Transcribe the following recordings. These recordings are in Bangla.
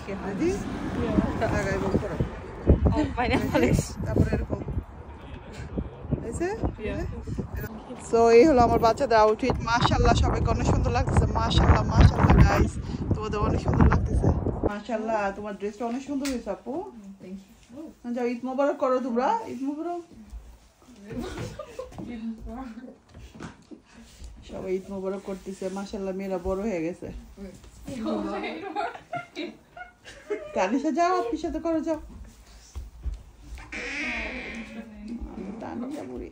Ready? আগাই বল করো। Oh, my nail is. তারপরে এরকম হয়েছে? সো এই হলো আমার বাচ্চাদের আউটফিট। মাশাআল্লাহ সবাইকে অনেক সুন্দর লাগতেছে। মাশাআল্লাহ মাশাআল্লাহ গাইস, তোমাদের অনেক সুন্দর লাগতেছে। মাশাআল্লাহ তোমার ড্রেসটা অনেক সুন্দর হয়েছে আপু। Thank you. যাও ঈদ মোবারক করো তোমরা। ঈদ মোবারক। সবাই ঈদ মোবারক করতেছে। মাশাআল্লাহ মেয়েরা বড় হয়ে গেছে। তানিশা যাও অফিস সাথে করো যাও। তানিশা বুড়ি।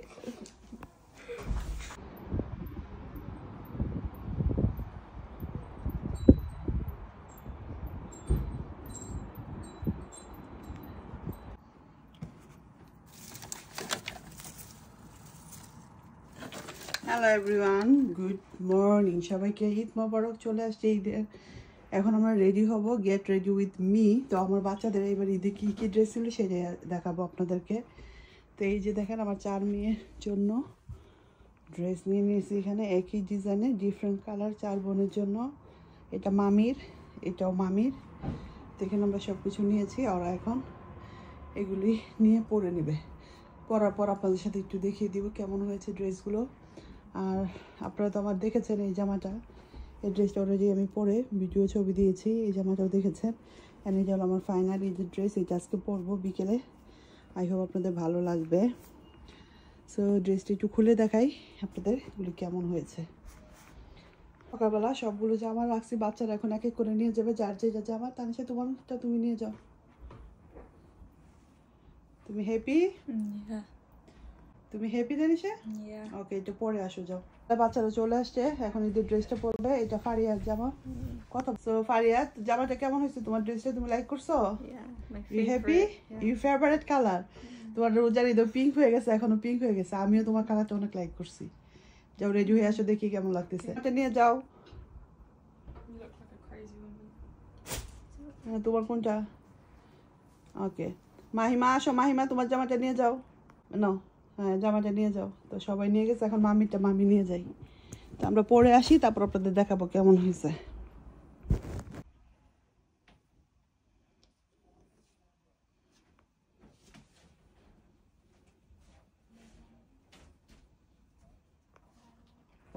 Hello everyone, good morning. সবাইকে ঈদ মোবারক। চলে আসছে ঈদের। এখন আমরা রেডি হব, গেট রেডি উইথ মি। তো আমার বাচ্চাদের এবার ঈদে কী কী ড্রেস ছিল সেটাই দেখাবো আপনাদেরকে। তো এই যে দেখেন আমার 4 মেয়ের জন্য ড্রেস নিয়ে নিয়েছি এখানে একই ডিজাইনের ডিফারেন্ট কালার 4 বোনের জন্য। এটা মামির, এটাও মামির। তো এখানে আমরা সব কিছু নিয়েছি। ওরা এখন এগুলি নিয়ে পরে নেবে। পরার পর আপনাদের সাথে একটু দেখিয়ে দিব কেমন হয়েছে ড্রেসগুলো। আর আপনারা তো আমার দেখেছেন এই জামাটা, এই ড্রেসটা অলরেডি আমি পরে ভিডিও ছবি দিয়েছি। এই জামাটাও দেখেছেন। অ্যান্ড এটা হলো আমার ফাইনাল এই যে ড্রেস, এটা আজকে পরবো বিকেলে। আই হোপ আপনাদের ভালো লাগবে। সো ড্রেসটা একটু খুলে দেখাই আপনাদের এগুলো কেমন হয়েছে। সকালবেলা সবগুলো জামা রাখছি, বাচ্চারা এখন এক এক করে নিয়ে যাবে যার যেটা জামা। তানিশা তোমারটা তুমি নিয়ে যাও। তুমি হ্যাপি? Yeah. তুমি হ্যাপি তানিশা? Yeah. ওকে, এটা পরে আসো যাও। বাচ্চারা চলে আসছে, এখন ঈদের ড্রেসটা পরবে। এটা ফারিয়ার জামা। কত সো ফারিয়াত জামাটা কেমন হয়েছে? তোমার ড্রেসটা তুমি লাইক করছো? Yeah. My you happy? favorite. You favourite colour? তোমার রোজার ঈদ পিঙ্ক হয়ে গেছে, এখনো পিঙ্ক হয়ে গেছে। আমিও তোমার কালারটা অনেক লাইক করছি। যাও রেডি হয়ে আসো, দেখি কেমন লাগতেছে। এটা নিয়ে যাও। You look like a crazy woman. তোমার কোনটা? ওকে, মাহিমা আসো। মাহিমা তোমার জামাটা নিয়ে যাও। নাও, হ্যাঁ জামাটা নিয়ে যাও। তো সবাই নিয়ে গেছে, এখন মামিটা মামি নিয়ে যাই। তো আমরা পরে আসি, তারপর আপনাদের দেখাবো কেমন হয়েছে।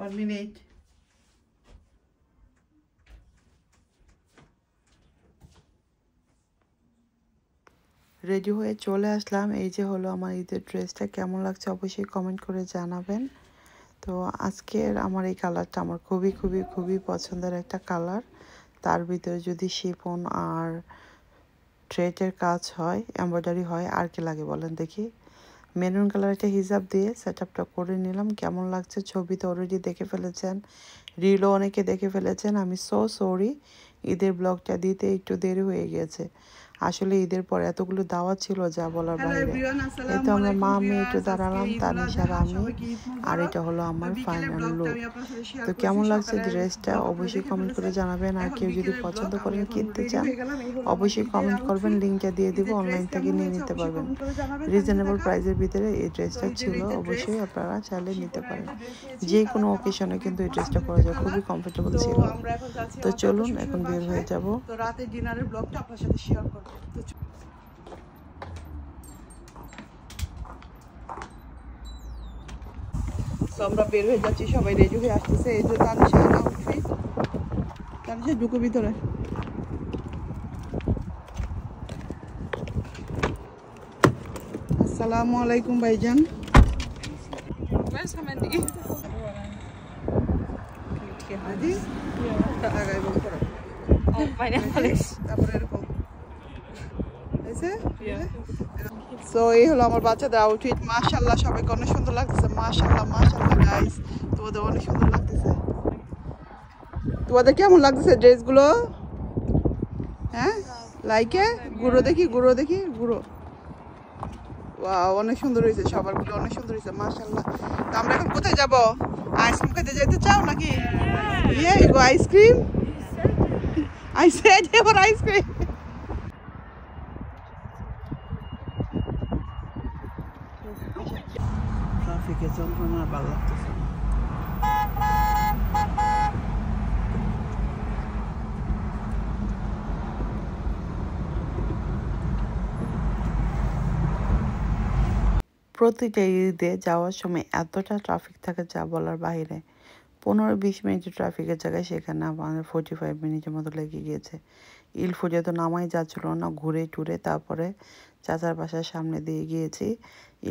One minute. রেডি হয়ে চলে আসলাম। এই যে হলো আমার ঈদের ড্রেসটা। কেমন লাগছে অবশ্যই কমেন্ট করে জানাবেন। তো আজকের আমার এই কালারটা আমার খুবই খুবই খুবই পছন্দের একটা কালার। তার ভিতরে যদি শিফন আর থ্রেডের কাজ হয়, এমব্রয়ডারি হয়, আর কি লাগে বলেন দেখি। মেরুন কালার একটা হিজাব দিয়ে সেট আপটা করে নিলাম। কেমন লাগছে ছবিতে অলরেডি দেখে ফেলেছেন, রিলও অনেকে দেখে ফেলেছেন। আমি সো সরি ঈদের ব্লগটা দিতে একটু দেরি হয়ে গেছে। আসলে ঈদের পর এতগুলো দাওয়াত ছিল যা বলার বাইরে। এই তো আমরা মা মেয়ে একটু দাঁড়ালাম, তানিশার আমি। আর এটা হলো আমার ফাইনাল লুক। তো কেমন লাগছে ড্রেসটা অবশ্যই কমেন্ট করে জানাবেন। আর কেউ যদি পছন্দ করেন কিনতে চান অবশ্যই কমেন্ট করবেন, লিঙ্কটা দিয়ে দিব, অনলাইন থেকে নিয়ে নিতে পারবেন। রিজনেবল প্রাইসের ভিতরে এই ড্রেসটা ছিল, অবশ্যই আপনারা চাইলে নিতে পারেন। যে কোনো অকেশনে কিন্তু এই ড্রেসটা পরা যায়, খুবই কমফোর্টেবল ছিল। তো চলুন এখন বের হয়ে যাব। তো রাতে ডিনারের ব্লগটা আপনার সাথে শেয়ার করব। তো আমরা বের হয়ে যাচ্ছি, সবাই রেডি হয়ে আসতেছে। এই যে তানিশা আউটফিট। তানিশা ঢুকো ভিতরে। আসসালামু আলাইকুম ভাইজান। Where's Hamandi? Ready? আগাই বল করো। Oh, my nail is. তারপরে এরকম হয়েছে? Yeah. সো এই হলো আমার বাচ্চাদের আউটফিট। মাশাআল্লাহ সবাইকে অনেক সুন্দর লাগতেছে। মাশাআল্লাহ মাশাআল্লাহ গাইস, তোমাদের অনেক সুন্দর লাগতেছে। তোমাদের কেমন লাগতেছে ড্রেসগুলো? হ্যাঁ লাইকে গুঁড়ো দেখি, গুঁড়ো দেখি, গুঁড়ো। ওয়াও, অনেক সুন্দর হয়েছে, সবারগুলো অনেক সুন্দর হয়েছে মাশাআল্লাহ। তো আমরা এখন কোথায় যাব? আইসক্রিম খেতে যেতে চাও নাকি? ইয়ে গো ice cream. I said for ice cream. ট্রাফিকে যন্ত্রণা ভালো লাগতেছে। প্রতিটা ঈদে যাওয়ার সময় এতটা ট্রাফিক থাকে যা বলার বাইরে। 15-20 মিনিটের ট্রাফিকের জায়গায় সেখানে আমাদের 45 মিনিটের মতো লেগে গিয়েছে। ইলফুজে তো নামাই যাচ্ছিল না, ঘুরে টুরে তারপরে চাচার বাসার সামনে দিয়ে গিয়েছি।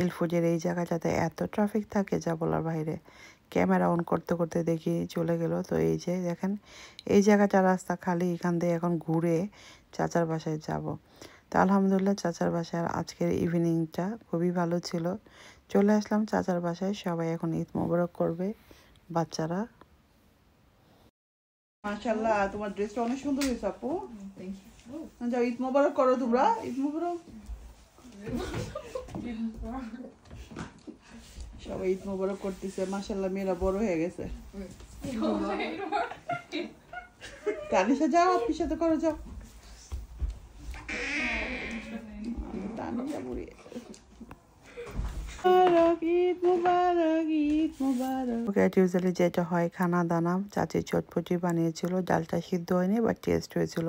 ইলফুজের এই জায়গাটাতে এত ট্রাফিক থাকে যা বলার বাইরে। ক্যামেরা অন করতে করতে দেখি চলে গেল। তো এই যে দেখেন এই জায়গাটা রাস্তা খালি, এখান দিয়ে এখন ঘুরে চাচার বাসায় যাব। তো আলহামদুলিল্লাহ চাচার বাসার আজকের ইভিনিংটা খুবই ভালো ছিল। চলে আসলাম চাচার বাসায়, সবাই এখন ঈদ মোবারক করবে বাচ্চারা। মাশাআল্লাহ, তোমার ড্রেসটা অনেক সুন্দর হয়েছে আপু। Thank you. যাও ঈদ মোবারক করো তোমরা, ঈদ মোবারক। সবাই ঈদ মোবারক করতেছে। মাশাআল্লাহ মেয়েরা বড় হয়ে গেছে। তানিশা যাও, আপনার সাথে করো, যাও। তানিশা বুড়ি। ঈদ মোবারক, ঈদ মোবারক। ইউজুয়ালি যেটা হয় খানা দানা, চাচি চটপটি বানিয়েছিল, ডালটা সিদ্ধ হয়নি বা টেস্ট হয়েছিল।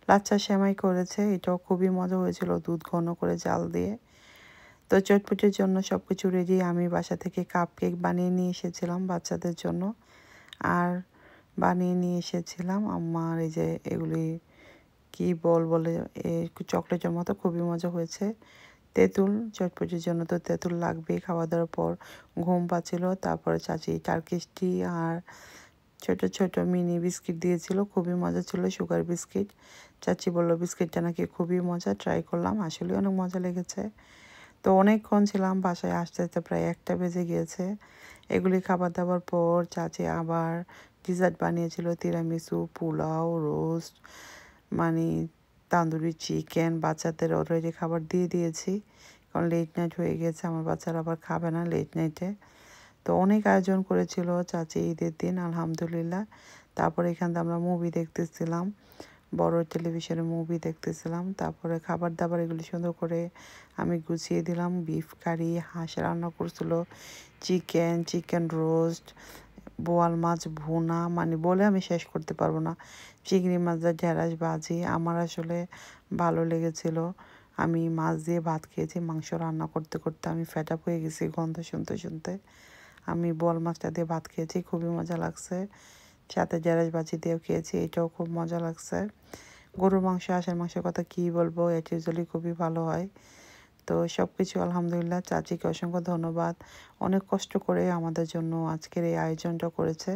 লাচ্ছা সেমাই করেছে, এটাও খুবই মজা হয়েছিল, দুধ ঘন করে জাল দিয়ে। তো চটপটির জন্য সব কিছু রেডি। আমি বাসা থেকে কাপ কেক বানিয়ে নিয়ে এসেছিলাম বাচ্চাদের জন্য, আর বানিয়ে নিয়ে এসেছিলাম আমার এই যে এগুলি কি বলে চকলেটের মতো, খুবই মজা হয়েছে। তেঁতুল, চটপটির জন্য তো তেঁতুল লাগবেই। খাওয়া দাওয়ার পর ঘুম পাচ্ছিল, তারপরে চাচি টার্কিশটি আর ছোট ছোট মিনি বিস্কিট দিয়েছিল, খুবই মজা ছিল, সুগার বিস্কিট। চাচি বললো বিস্কিটটা নাকি খুবই মজা, ট্রাই করলাম, আসলে অনেক মজা লেগেছে। তো অনেকক্ষণ ছিলাম, বাসায় আসতে আসতে প্রায় 1টা বেজে গিয়েছে। এগুলি খাবার দাবার পর চাচি আবার ডিজার্ট বানিয়েছিল, তিরামিসু, পোলাও, রোস্ট, মানে তান্দুরি চিকেন। বাচ্চাদের অলরেডি খাবার দিয়ে দিয়েছি, কারণ লেট নাইট হয়ে গেছে, আমার বাচ্চারা আবার খাবে না লেট নাইটে। তো অনেক আয়োজন করেছিল চাচি ঈদের দিন আলহামদুলিল্লাহ। তারপরে এখান থেকে আমরা মুভি দেখতেছিলাম, বড় টেলিভিশনে মুভি দেখতেছিলাম। তারপরে খাবার দাবার এগুলি সুন্দর করে আমি গুছিয়ে দিলাম। বিফ কারি, হাঁস রান্না করছিল, চিকেন রোস্ট, বোয়াল মাছ ভুনা, মানে বলে আমি শেষ করতে পারবো না। চিংড়ি মাছের ঢেঁড়স ভাজি, আমার আসলে ভালো লেগেছিল। আমি মাছ দিয়ে ভাত খেয়েছি, মাংস রান্না করতে করতে আমি ফেড আপ হয়ে গেছি গন্ধ শুনতে শুনতে। আমি বোয়াল মাছটা দিয়ে ভাত খেয়েছি, খুবই মজা লাগছে। সাথে ঢেঁড়স ভাজি দিয়েও খেয়েছি, এটাও খুব মজা লাগছে। গরুর মাংস, হাঁসের মাংসের কথা কী বলবো, এটা ইউজুয়ালি খুবই ভালো হয়। তো সব কিছু আলহামদুলিল্লাহ, চাচিকে অসংখ্য ধন্যবাদ। অনেক কষ্ট করে আমাদের জন্য আজকের এই আয়োজনটা করেছে।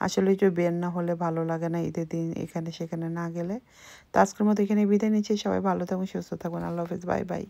আসলে একটু বের না হলে ভালো লাগে না ঈদের দিন এখানে সেখানে না গেলে। তো আজকের মতো এখানে বিদায় নিচ্ছি, সবাই ভালো থাকুন, সুস্থ থাকুন, আল্লাহ হাফেজ, বাই বাই।